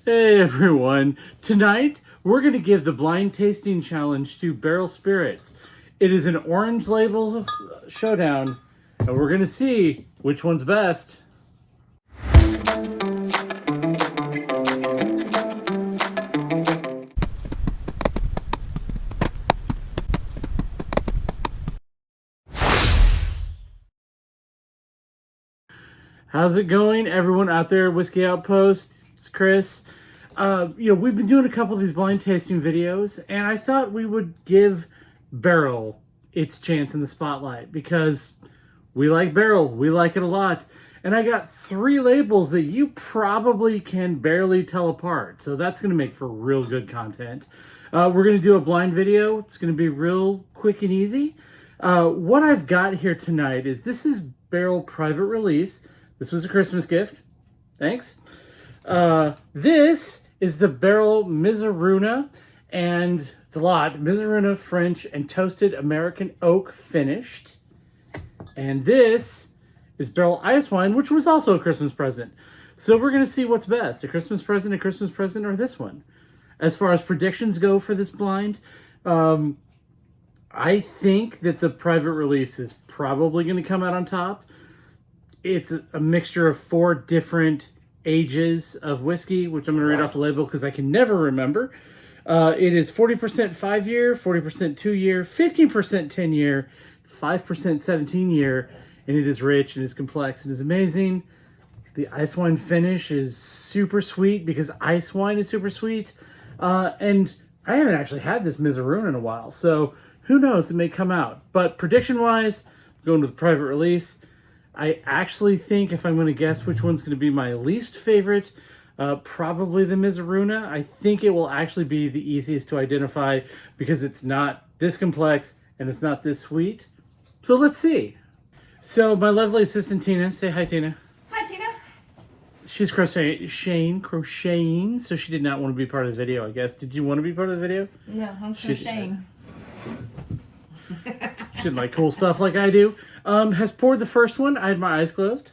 Hey everyone! Tonight we're going to give the blind tasting challenge to Barrel Spirits. It is an orange label showdown, and we're going to see which one's best. How's it going, everyone out there at Whiskey Outpost? It's Chris. We've been doing a couple of these blind tasting videos, and I thought we would give Barrel its chance in the spotlight because we like Barrel. We like it a lot. And I got 3 labels that you probably can barely tell apart. So that's going to make for real good content. We're going to do a blind video. It's going to be real quick and easy. What I've got here tonight is this is Barrel Private Release. This was a Christmas gift. Thanks. This is the Barrel Mizaruna, and it's a lot. Mizaruna French and Toasted American Oak Finished. And this is Barrel Ice Wine, which was also a Christmas present. So we're going to see what's best, a Christmas present, or this one. As far as predictions go for this blind, I think that the private release is probably going to come out on top. It's a mixture of 4 different ages of whiskey, which I'm going to read off the label because I can never remember. It is 40% 5-year, 40% 2-year, 15% 10-year, 5% 17-year, and it is rich and is complex and is amazing. The ice wine finish is super sweet because ice wine is super sweet. And I haven't actually had this Mizaruna in a while, so who knows, it may come out. But prediction-wise, I'm going with the private release. I actually think, if I'm going to guess which one's going to be my least favorite, probably the Mizaruna. I think it will actually be the easiest to identify because it's not this complex and it's not this sweet. So let's see. So my lovely assistant Tina, say hi Tina. Hi Tina. She's crocheting, so she did not want to be part of the video, I guess. Did you want to be part of the video? No, I'm crocheting. She didn't like cool stuff like I do. Has poured the first one. I had my eyes closed.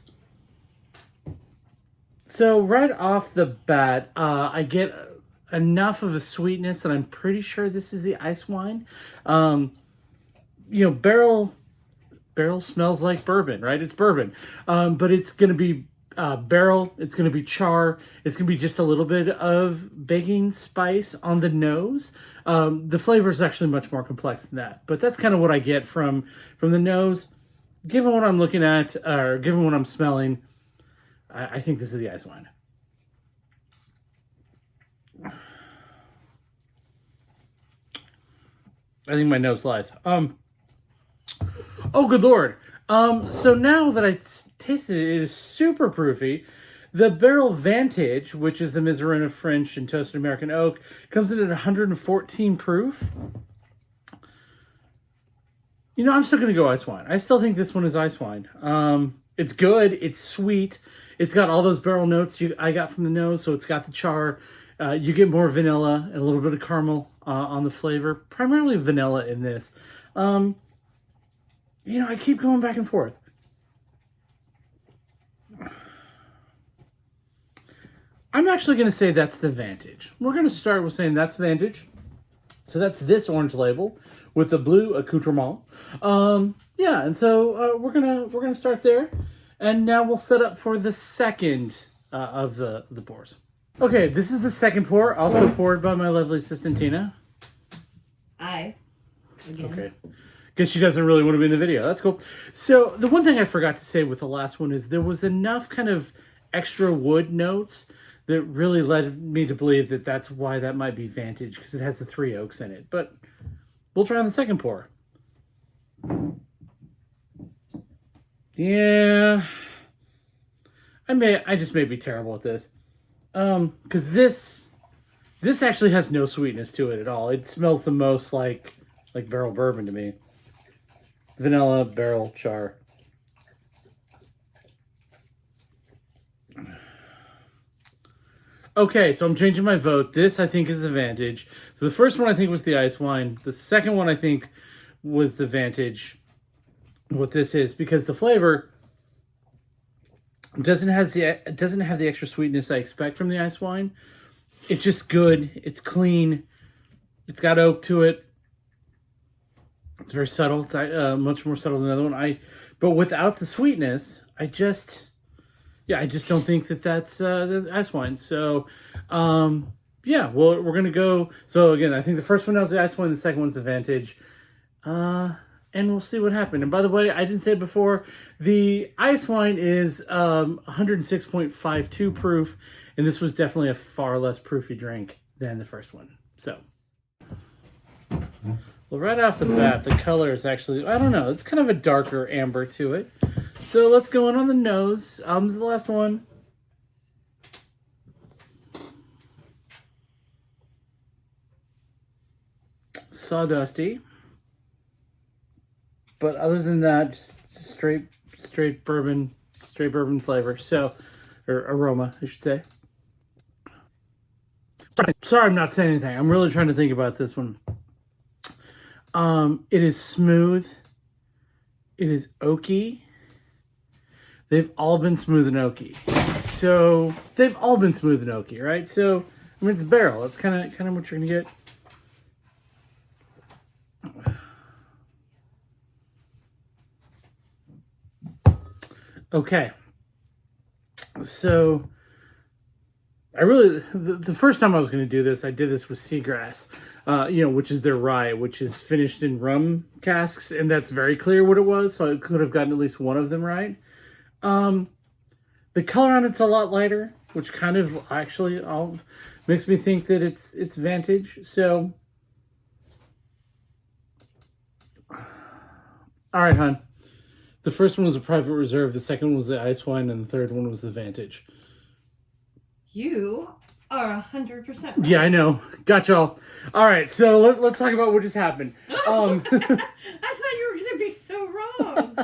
So right off the bat, I get enough of a sweetness that I'm pretty sure this is the ice wine. Barrel smells like bourbon, right? It's bourbon. But it's going to be barrel. It's going to be char. It's going to be just a little bit of baking spice on the nose. The flavor is actually much more complex than that. But that's kind of what I get from the nose. Given what I'm looking at, or given what I'm smelling, I think this is the ice wine. I think my nose lies. Oh, good Lord. So now that I tasted it, it is super proofy. The Barrel Vantage, which is the Mizaruna French and Toasted American Oak, comes in at 114 proof. I'm still going to go ice wine. I still think this one is ice wine. It's good. It's sweet. It's got all those barrel notes I got from the nose, so it's got the char. You get more vanilla and a little bit of caramel on the flavor. Primarily vanilla in this. I keep going back and forth. I'm actually going to say that's the Vantage. We're going to start with saying that's Vantage. So that's this orange label with the blue accoutrement. And so we're gonna start there, and now we'll set up for the second of the pours. Okay, this is the second pour, also poured by my lovely assistant Tina. Again. Okay. Guess she doesn't really want to be in the video. That's cool. So the one thing I forgot to say with the last one is there was enough kind of extra wood notes that really led me to believe that that's why that might be Vantage, because it has the 3 oaks in it. But we'll try on the second pour. Yeah. I just may be terrible at this. Because this actually has no sweetness to it at all. It smells the most like barrel bourbon to me. Vanilla, barrel, char. Okay, so I'm changing my vote. This, I think, is the Vantage. So the first one, I think, was the ice wine. The second one, I think, was the Vantage. What this is, because the flavor doesn't have the extra sweetness I expect from the ice wine, It's just good. It's clean. It's got oak to it. It's very subtle. It's much more subtle than the other one. But without the sweetness, I just don't think that's the ice wine. So, yeah, well, we're gonna go. So again, I think the first one was the ice wine. The second one's the Vantage. And we'll see what happened. And by the way, I didn't say it before, the ice wine is 106.52 proof, and this was definitely a far less proofy drink than the first one. So, well, right off the bat, the color is actually, I don't know, it's kind of a darker amber to it. So let's go in on the nose. This is the last one. Sawdusty. But other than that, just straight bourbon flavor. So, or aroma, I should say. Sorry, I'm not saying anything. I'm really trying to think about this one. It is smooth. It is oaky. They've all been smooth and oaky. So they've all been smooth and oaky, right? So I mean, it's Barrell. It's kind of what you're gonna get. Okay, so I really, the first time I was going to do this, I did this with Seagrass, which is their rye, which is finished in rum casks, and that's very clear what it was, so I could have gotten at least one of them right. The color on it's a lot lighter, which kind of actually makes me think that it's Vantage, so. All right, hon. The first one was a Private Reserve, the second one was the ice wine, and the third one was the Vantage. You are 100% right. Yeah, I know. Got y'all. All right, so let's talk about what just happened. I thought you were going to be so wrong.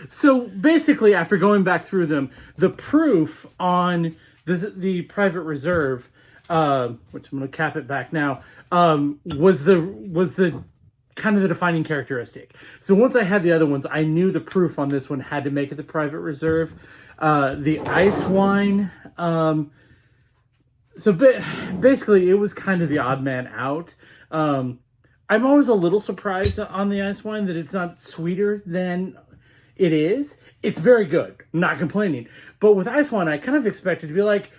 So basically, after going back through them, the proof on the Private Reserve, which I'm going to cap it back now, was the kind of the defining characteristic. So once I had the other ones, I knew the proof on this one had to make it the Private Reserve. The ice wine, so basically it was kind of the odd man out. I'm always a little surprised on the ice wine that it's not sweeter than it is. It's very good, not complaining. But with ice wine, I kind of expected to be like,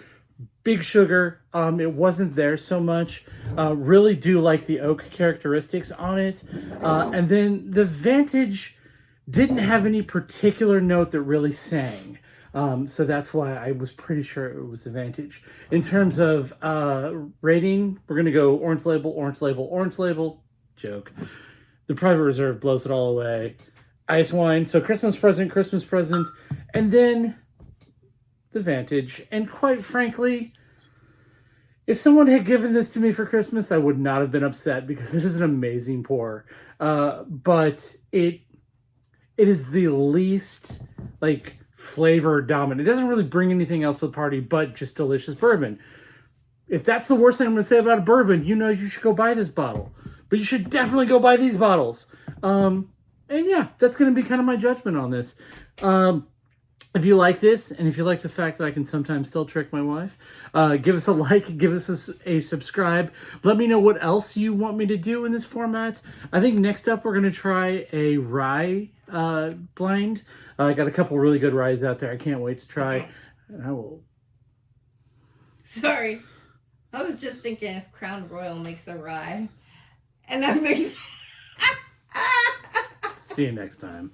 big sugar. It wasn't there so much. Really do like the oak characteristics on it. And then the Vantage didn't have any particular note that really sang. So that's why I was pretty sure it was the Vantage. In terms of rating, we're going to go orange label, orange label, orange label. Joke. The Private Reserve blows it all away. Ice wine. So Christmas present. And then the Vantage. And quite frankly, if someone had given this to me for Christmas, I would not have been upset because it is an amazing pour. But it is the least flavor dominant. It doesn't really bring anything else to the party but just delicious bourbon. If that's the worst thing I'm going to say about a bourbon, you should go buy this bottle. But you should definitely go buy these bottles. And yeah, that's going to be kind of my judgment on this. If you like this, and if you like the fact that I can sometimes still trick my wife, give us a like, give us a subscribe. Let me know what else you want me to do in this format. I think next up we're going to try a rye blind. I got a couple really good ryes out there. I can't wait to try. And I will. Sorry. I was just thinking if Crown Royal makes a rye. And that makes... See you next time.